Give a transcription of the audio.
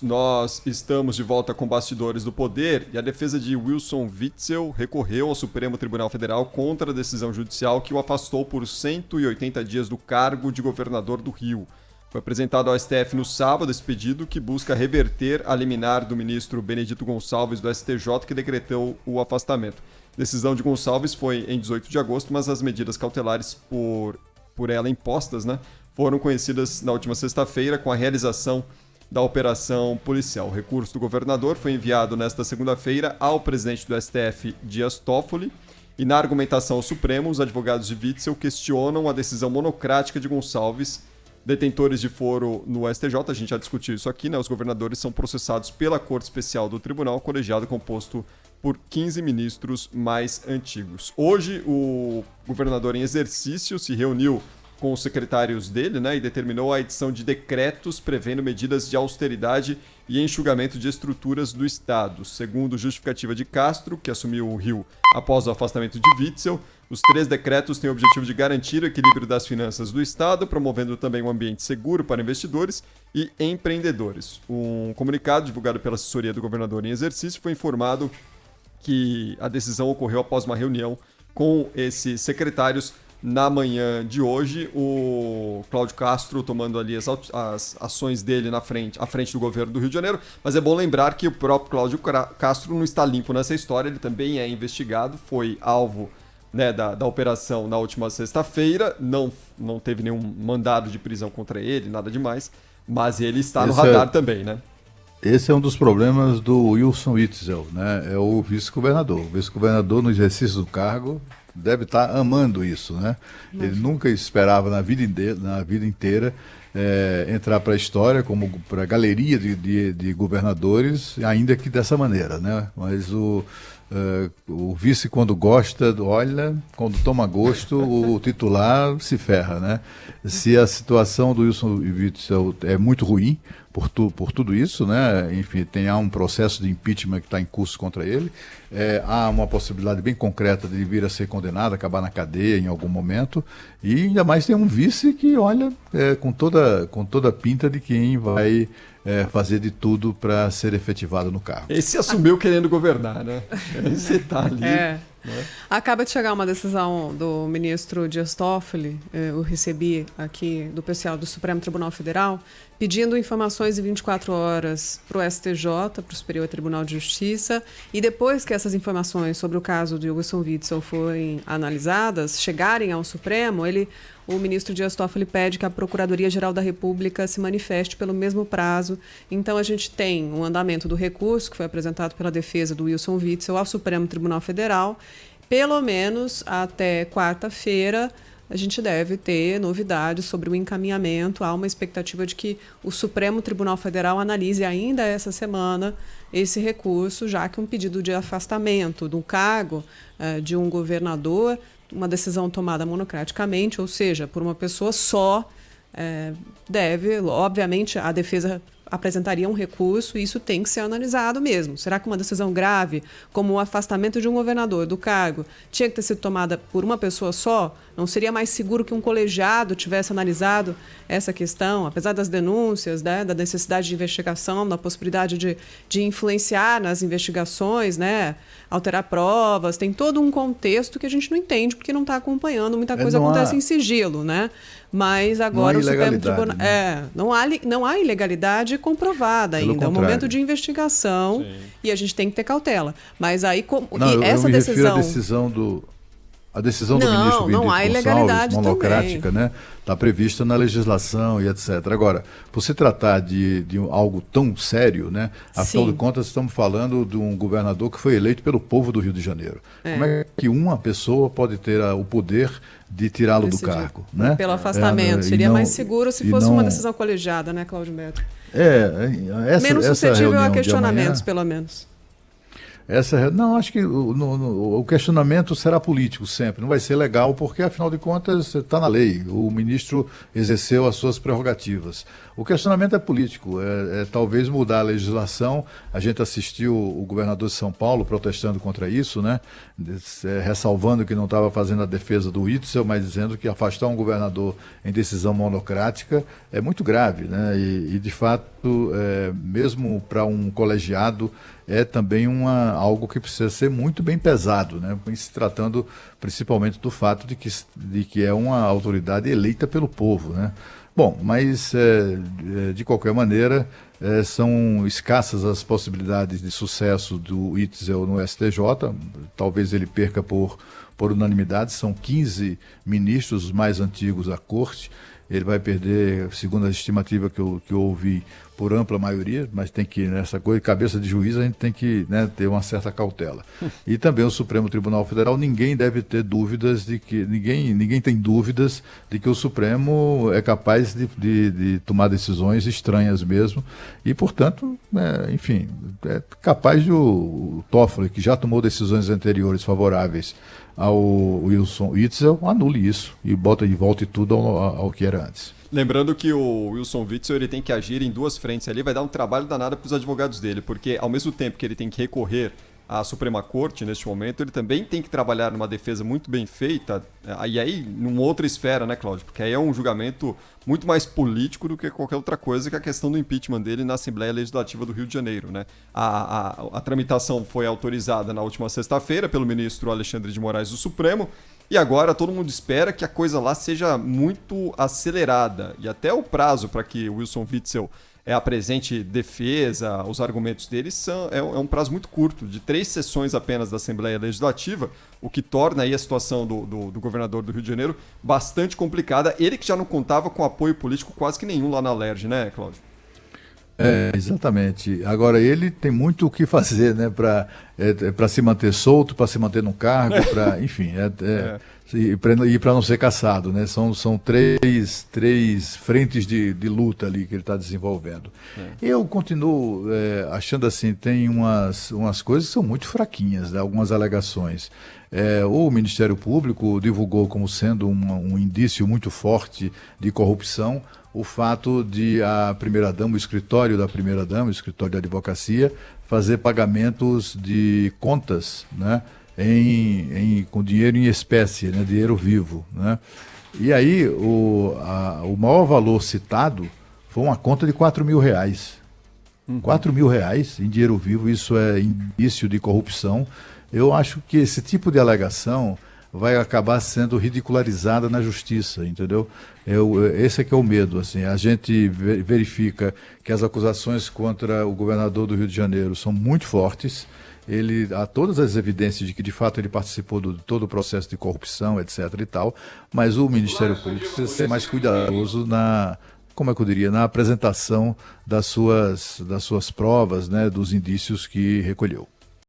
Nós estamos de volta com Bastidores do Poder e a defesa de Wilson Witzel recorreu ao Supremo Tribunal Federal contra a decisão judicial que o afastou por 180 dias do cargo de governador do Rio. Foi apresentado ao STF no sábado esse pedido que busca reverter a liminar do ministro Benedito Gonçalves do STJ que decretou o afastamento. A decisão de Gonçalves foi em 18 de agosto, mas as medidas cautelares por ela impostas, foram conhecidas na última sexta-feira com a realização da operação policial. O recurso do governador foi enviado nesta segunda-feira ao presidente do STF, Dias Toffoli, e na argumentação ao Supremo, os advogados de Witzel questionam a decisão monocrática de Gonçalves. Detentores de foro no STJ, a gente já discutiu isso aqui, os governadores são processados pela Corte Especial do Tribunal, colegiado composto por 15 ministros mais antigos. Hoje, o governador em exercício se reuniu com os secretários dele, e determinou a edição de decretos prevendo medidas de austeridade e enxugamento de estruturas do Estado. Segundo justificativa de Castro, que assumiu o Rio após o afastamento de Witzel, os 3 decretos têm o objetivo de garantir o equilíbrio das finanças do Estado, promovendo também um ambiente seguro para investidores e empreendedores. Um comunicado divulgado pela assessoria do governador em exercício foi informado que a decisão ocorreu após uma reunião com esses secretários. Na manhã de hoje, o Cláudio Castro tomando ali as ações dele à frente do governo do Rio de Janeiro, mas é bom lembrar que o próprio Cláudio Castro não está limpo nessa história, ele também é investigado, foi alvo da operação na última sexta-feira, não teve nenhum mandado de prisão contra ele, nada demais, mas ele está no radar também, Esse é um dos problemas do Wilson Witzel, é o vice-governador. O vice-governador, no exercício do cargo, deve estar amando isso, Ele nunca esperava na vida inteira entrar para a história, como para a galeria de governadores, ainda que dessa maneira, Mas o vice, quando gosta, olha, quando toma gosto, o titular se ferra, Se a situação do Wilson Witzel é muito ruim por tudo isso, Enfim, há um processo de impeachment que está em curso contra ele, há uma possibilidade bem concreta de vir a ser condenado, acabar na cadeia em algum momento, e ainda mais tem um vice que, olha, com toda a pinta de quem vai fazer de tudo para ser efetivado no cargo. Esse assumiu querendo governar, Esse está ali. Acaba de chegar uma decisão do ministro Dias Toffoli, eu recebi aqui do pessoal do Supremo Tribunal Federal, pedindo informações em 24 horas para o STJ, para o Superior Tribunal de Justiça, e depois que essas informações sobre o caso de Wilson Witzel forem analisadas, chegarem ao Supremo, o ministro Dias Toffoli pede que a Procuradoria-Geral da República se manifeste pelo mesmo prazo. Então, a gente tem o andamento do recurso que foi apresentado pela defesa do Wilson Witzel ao Supremo Tribunal Federal. Pelo menos até quarta-feira, a gente deve ter novidades sobre o encaminhamento. Há uma expectativa de que o Supremo Tribunal Federal analise ainda essa semana esse recurso, já que um pedido de afastamento do cargo de um governador, uma decisão tomada monocraticamente, ou seja, por uma pessoa só, obviamente, a defesa apresentaria um recurso e isso tem que ser analisado mesmo. Será que uma decisão grave, como o afastamento de um governador do cargo, tinha que ter sido tomada por uma pessoa só? Não seria mais seguro que um colegiado tivesse analisado essa questão, apesar das denúncias, da necessidade de investigação, da possibilidade de influenciar nas investigações, alterar provas? Tem todo um contexto que a gente não entende porque não está acompanhando, muita coisa acontece em sigilo, Mas agora o Supremo Tribunal... Não há ilegalidade comprovada Pelo ainda. É um contrário. momento de investigação. Sim. E a gente tem que ter cautela. Mas aí, essa decisão... A decisão do ministro Benedito Gonçalves, monocrática, está prevista na legislação e etc. Agora, por se tratar de algo tão sério, afinal de contas, estamos falando de um governador que foi eleito pelo povo do Rio de Janeiro. Como é que uma pessoa pode ter o poder de tirá-lo do cargo? Pelo afastamento. Seria mais seguro se fosse uma decisão colegiada, Cláudio Beto? Menos suscetível a questionamentos, pelo menos. Acho que o questionamento será político sempre, não vai ser legal, porque afinal de contas está na lei, o ministro exerceu as suas prerrogativas. O questionamento é político, é talvez mudar a legislação. A gente assistiu o governador de São Paulo protestando contra isso, né? Ressalvando que não estava fazendo a defesa do Witzel, mas dizendo que afastar um governador em decisão monocrática é muito grave, né? E de fato, mesmo para um colegiado, é também algo que precisa ser muito bem pesado, né? Se tratando principalmente do fato de que é uma autoridade eleita pelo povo, né? Bom, mas de qualquer maneira são escassas as possibilidades de sucesso do Witzel no STJ. Talvez ele perca por unanimidade. São 15 ministros, os mais antigos da corte. Ele vai perder, segundo a estimativa que eu ouvi, por ampla maioria, mas tem que, nessa coisa, cabeça de juiz, a gente tem que, né, ter uma certa cautela. E também o Supremo Tribunal Federal, ninguém deve ter dúvidas de que, ninguém tem dúvidas de que o Supremo é capaz de tomar decisões estranhas mesmo, e, portanto, enfim, é capaz de o Toffoli, que já tomou decisões anteriores favoráveis ao Wilson Witzel, anule isso e volte tudo ao que era antes. Lembrando que o Wilson Witzel ele tem que agir em duas frentes ali, vai dar um trabalho danado para os advogados dele, porque ao mesmo tempo que ele tem que recorrer à Suprema Corte neste momento, ele também tem que trabalhar numa defesa muito bem feita, e aí numa outra esfera, né, Cláudio? Porque aí é um julgamento muito mais político do que qualquer outra coisa, que é a questão do impeachment dele na Assembleia Legislativa do Rio de Janeiro, né? A tramitação foi autorizada na última sexta-feira pelo ministro Alexandre de Moraes do Supremo, e agora todo mundo espera que a coisa lá seja muito acelerada. E até o prazo para que o Wilson Witzel apresente defesa, os argumentos dele, é um prazo muito curto, de 3 sessões apenas da Assembleia Legislativa, o que torna aí a situação do governador do Rio de Janeiro bastante complicada. Ele que já não contava com apoio político quase que nenhum lá na LERJ, né, Cláudio? Exatamente. Agora, ele tem muito o que fazer, né, para se manter solto, para se manter no cargo, para, enfim, e para não ser caçado, né? São três frentes de luta ali que ele está desenvolvendo. Eu continuo achando assim, tem umas coisas que são muito fraquinhas, né? Algumas alegações. O Ministério Público divulgou como sendo um indício muito forte de corrupção o fato de a primeira-dama, o escritório da primeira-dama, o escritório de advocacia, fazer pagamentos de contas, né, com dinheiro em espécie, né, dinheiro vivo, né? E aí o maior valor citado foi uma conta de R$4.000. R$4.000 em dinheiro vivo, isso é indício de corrupção. Eu acho que esse tipo de alegação vai acabar sendo ridicularizada na justiça, entendeu? Esse é que é o medo, assim. A gente verifica que as acusações contra o governador do Rio de Janeiro são muito fortes. Há todas as evidências de que, de fato, ele participou de todo o processo de corrupção, etc. e tal, mas o Ministério Público precisa ser mais cuidadoso como é que eu diria, na apresentação das suas provas, né, dos indícios que recolheu.